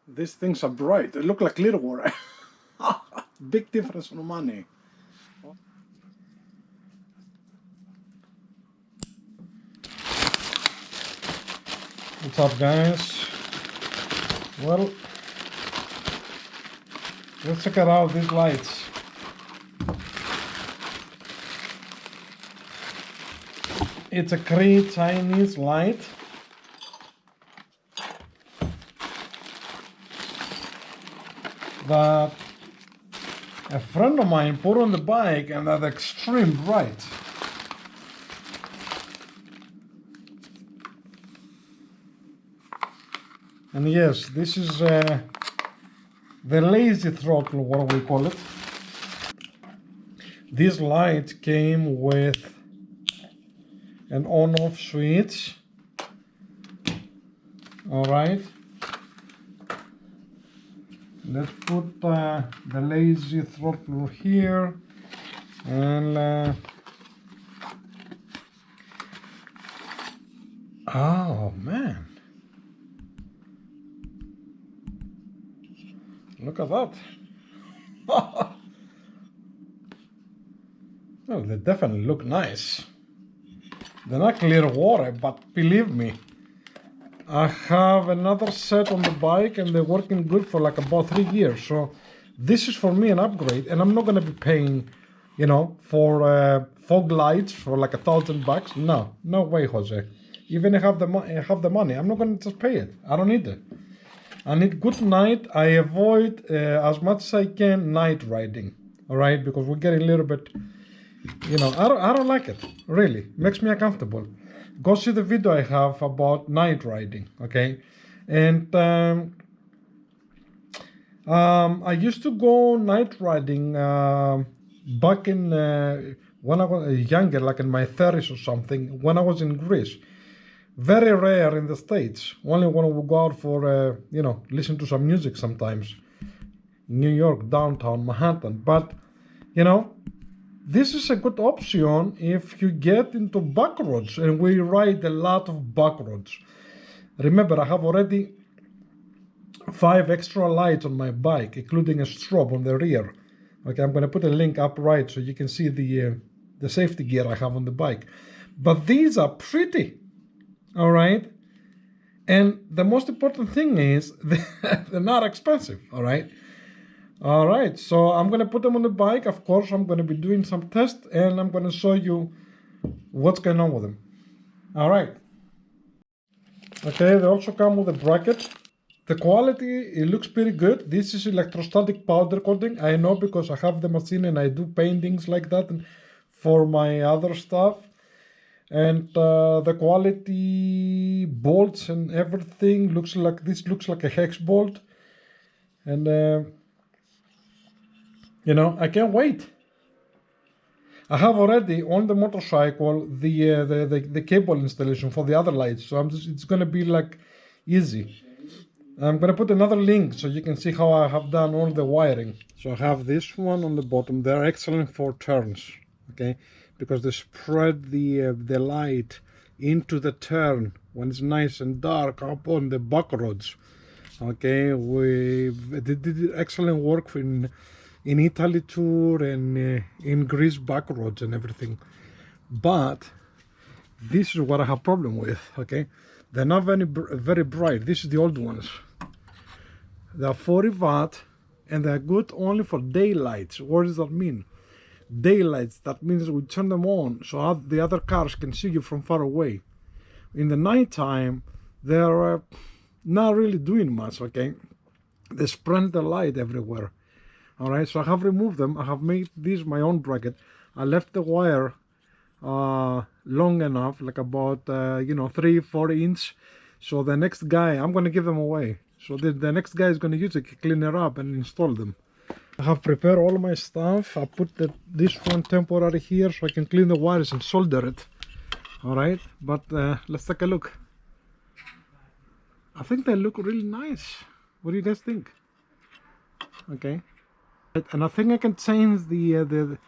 These things are bright. They look like Clearwater. Big difference on money. What's up, guys? Well, let's check out these lights. It's a cree Chinese light. That a friend of mine put on the bike, and that's extreme bright. And yes, this is the lazy throttle, what we call it. This light came with an on-off switch. All right. Let's put the lazy throttle here, and oh man, look at that. Well, they definitely look nice. They're not Clearwater, but believe me, I have another set on the bike and they're working good for like about 3 years. So this is for me an upgrade, and I'm not going to be paying, you know, for fog lights for like $1,000. No way, Jose. Even if I have the money, I'm not going to just pay it. I don't need it. I need good night. I avoid as much as I can night riding. All right, because we're getting a little bit, you know, I don't like it. Really, makes me uncomfortable. Go see the video I have about night riding, okay? And I used to go night riding back in when I was younger, like in my 30s or something, when I was in Greece. Very rare in the States. Only when we go out for, you know, listen to some music sometimes. New York, downtown, Manhattan. But, you know, this is a good option if you get into back roads, and we ride a lot of back roads. Remember, I have already 5 extra lights on my bike, including a strobe on the rear. Okay, I'm going to put a link up right so you can see the safety gear I have on the bike. But these are pretty, all right? And the most important thing is they're not expensive, all right? All right, so I'm going to put them on the bike. Of course, I'm going to be doing some tests, and I'm going to show you what's going on with them. All right. Okay, they also come with a bracket. The quality, it looks pretty good. This is electrostatic powder coating. I know because I have the machine and I do paintings like that for my other stuff. And the quality, bolts and everything looks like, this looks like a hex bolt. And you know, I can't wait. I have already on the motorcycle the cable installation for the other lights, so it's gonna be like easy. I'm gonna put another link so you can see how I have done all the wiring. So I have this one on the bottom. They're excellent for turns, okay, because they spread the light into the turn when it's nice and dark up on the back roads. Okay, they did excellent work in Italy tour and in Greece back roads and everything. But this is what I have problem with, okay? They're not very bright. This is the old ones. They're 40 watt and they're good only for daylights. What does that mean? Daylights, that means we turn them on so the other cars can see you from far away. In the nighttime, they're not really doing much, okay? They spread the light everywhere. All right, so I have removed them. I have made this my own bracket. I left the wire long enough, like about you know, 3-4 inch. So the next guy, I'm going to give them away. So the next guy is going to use it, clean it up and install them. I have prepared all my stuff. I put this one temporary here so I can clean the wires and solder it. All right, but let's take a look. I think they look really nice. What do you guys think? Okay. And I think I can change the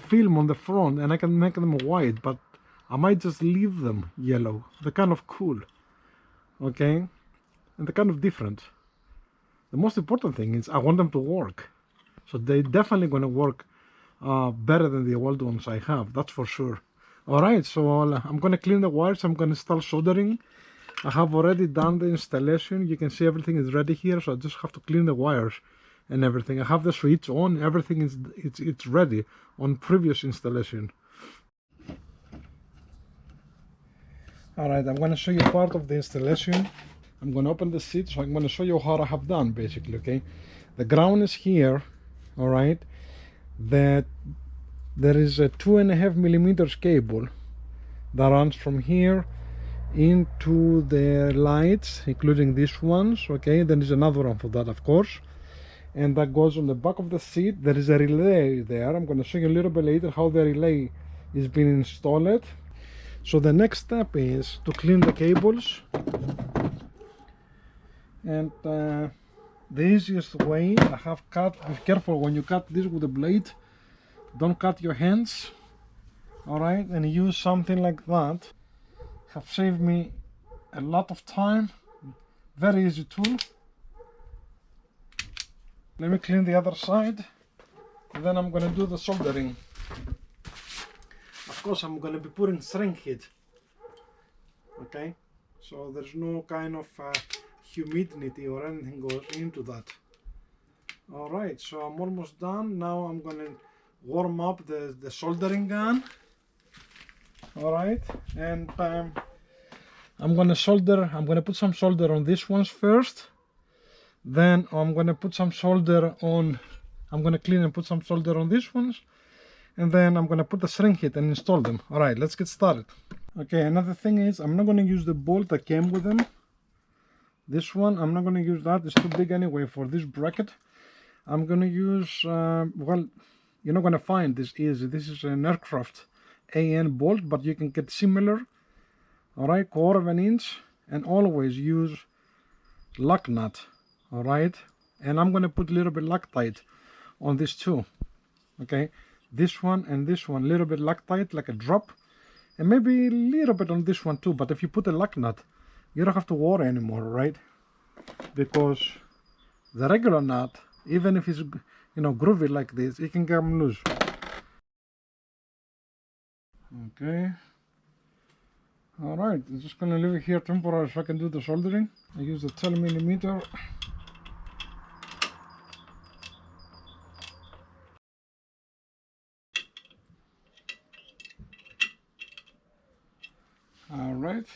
film on the front, and I can make them white, but I might just leave them yellow. They're kind of cool, okay, and they're kind of different. the most important thing is I want them to work. So they're definitely going to work better than the old ones I have, that's for sure. All right, so I'm going to clean the wires. I'm going to start soldering. I have already done the installation. You can see everything is ready here, so I just have to clean the wires and everything. I have the switch on. Everything is it's ready on previous installation. All right, I'm going to show you part of the installation. I'm going to open the seat, so I'm going to show you how I have done, basically, okay? The ground is here, all right? That there is a 2.5 millimeters cable that runs from here into the lights, including these ones, okay? Then there's another one for that, of course. And that goes on the back of the seat. There is a relay there. I'm going to show you a little bit later how the relay is being installed. So the next step is to clean the cables. And the easiest way, I have cut, be careful when you cut this with a blade, don't cut your hands, all right, and use something like that. Have saved me a lot of time. Very easy tool. Let me clean the other side, and then I'm going to do the soldering. Of course, I'm going to be putting shrink heat, okay, so there's no kind of humidity or anything goes into that. All right, so I'm almost done. Now I'm going to warm up the soldering gun. All right, and I'm going to solder. I'm going to put some solder on these ones first. Then I'm going to put some solder on, I'm going to clean and put some solder on these ones. And then I'm going to put the shrink heat and install them. All right, let's get started. Okay, another thing is I'm not going to use the bolt that came with them. This one, I'm not going to use that. It's too big anyway for this bracket. I'm going to use, well, you're not going to find this easy. This is an aircraft AN bolt, but you can get similar. All right, 1/4 inch, and always use lock nut. All right, and I'm going to put a little bit Loctite on this too. Okay, this one and this one, little bit Loctite, like a drop, and maybe a little bit on this one too. But if you put a lock nut, you don't have to worry anymore, right? Because the regular nut, even if it's, you know, groovy like this, it can come loose. Okay. All right, I'm just gonna leave it here temporarily so I can do the soldering. I use the 10 millimeter. All right,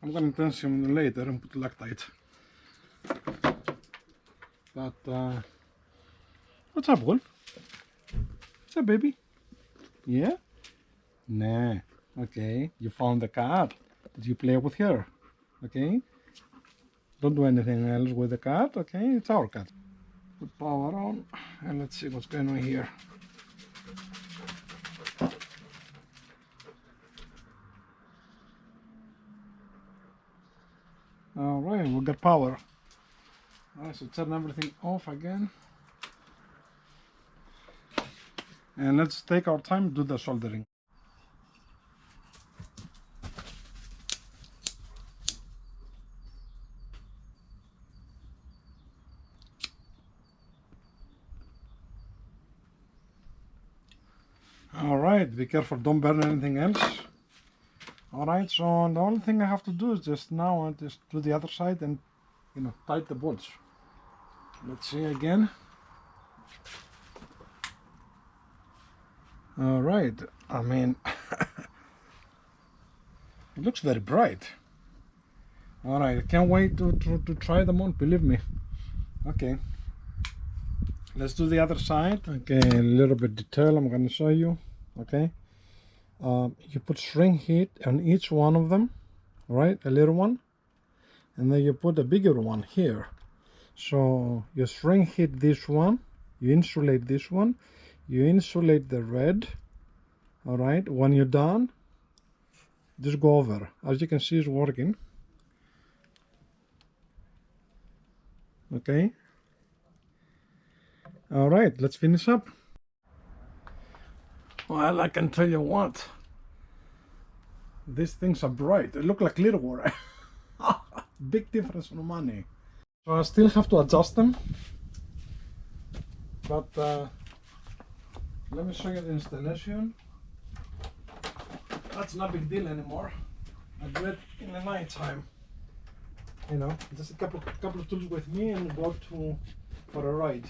I'm gonna tension them later and put Loctite. But what's up, Wolf? What's up, baby? Yeah? Nah. Okay, you found the cat. Did you play with her? Okay. Don't do anything else with the cat. Okay, it's our cat. Put power on, and let's see what's going on here. All right, we got power. All right, so turn everything off again. And let's take our time to do the soldering. All right, be careful, don't burn anything else. All right, so the only thing I have to do is just now just do the other side and, you know, tighten the bolts. Let's see again. All right, I mean, it looks very bright. All right, I can't wait to try them on, believe me. Okay, let's do the other side. Okay, a little bit detail I'm going to show you. Okay, you put shrink heat on each one of them, right? A little one, and then you put a bigger one here. So you shrink heat this one, you insulate this one, you insulate the red. All right, when you're done, just go over. As you can see, it's working. Okay. All right, let's finish up. Well, I can tell you what, these things are bright. They look like Clearwater. Big difference in money. So I still have to adjust them, but let me show you the installation. That's not a big deal anymore. I do it in the night time. You know, just a couple of tools with me and go for a ride.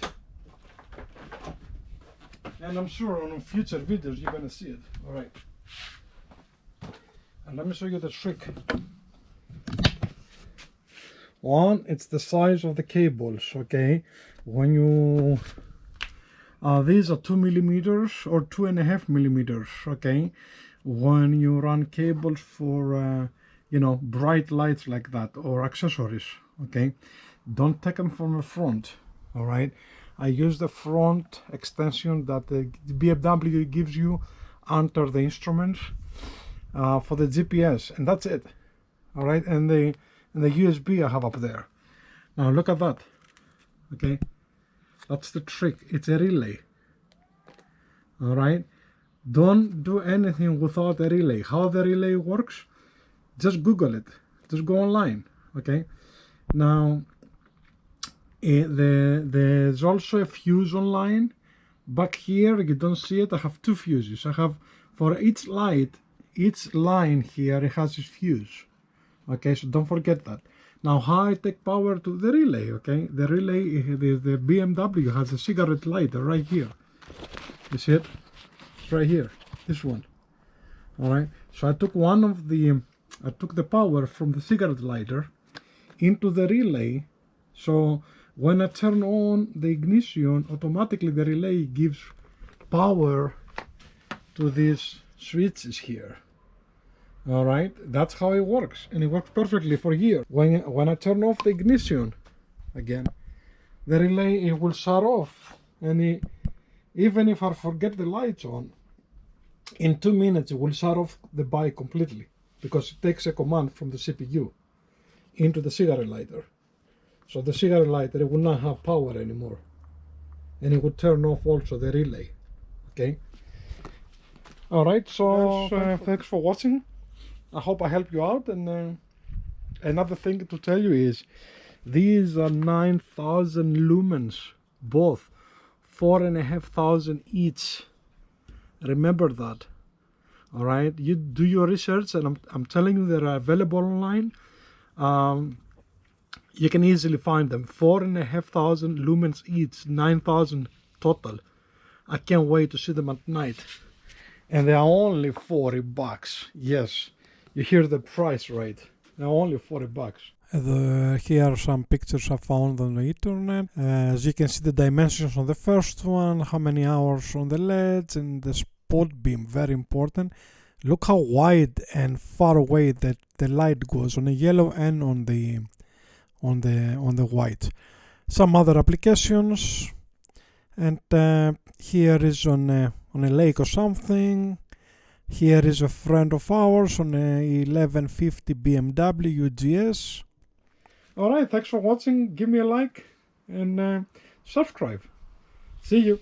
And I'm sure on future videos you're gonna see it. All right. And let me show you the trick. One, it's the size of the cables. Okay, when you these are 2 millimeters or 2.5 millimeters. Okay, when you run cables for you know, bright lights like that or accessories, okay, don't take them from the front. All right, I use the front extension that the BMW gives you under the instruments for the GPS, and that's it. All right, and the USB I have up there. Now look at that. Okay, that's the trick. It's a relay. All right, don't do anything without a relay. How the relay works, just Google it. Just go online. Okay, now there's also a fuse online. Back here you don't see it. I have two fuses. I have for each light, each line here it has its fuse. Okay, so don't forget that. Now how I take power to the relay. Okay, the relay, the BMW has a cigarette lighter right here. You see it? It's right here, this one. All right, so I took the power from the cigarette lighter into the relay. So when I turn on the ignition, automatically the relay gives power to these switches here. All right, that's how it works, and it works perfectly for here. When I turn off the ignition again, the relay, it will shut off, and even if I forget the lights on, in 2 minutes it will shut off the bike completely, because it takes a command from the CPU into the cigarette lighter. So the cigarette lighter, it will not have power anymore, and it will turn off also the relay. Okay. All right, so thanks for watching. I hope I helped you out. And another thing to tell you is these are 9,000 lumens, both 4,500 each. Remember that. All right, you do your research, and I'm telling you they're available online. You can easily find them. 4,500 lumens each, 9,000 total. I can't wait to see them at night. And they are only $40. Yes, you hear the price right. They're only $40. Here are some pictures I found on the internet. As you can see, the dimensions on the first one, how many hours on the LEDs, and the spot beam, very important. Look how wide and far away that the light goes on the yellow and on the white. Some other applications, and here is on a lake or something. Here is a friend of ours on a 1150 BMW UGS. Alright, thanks for watching. Give me a like and subscribe. See you.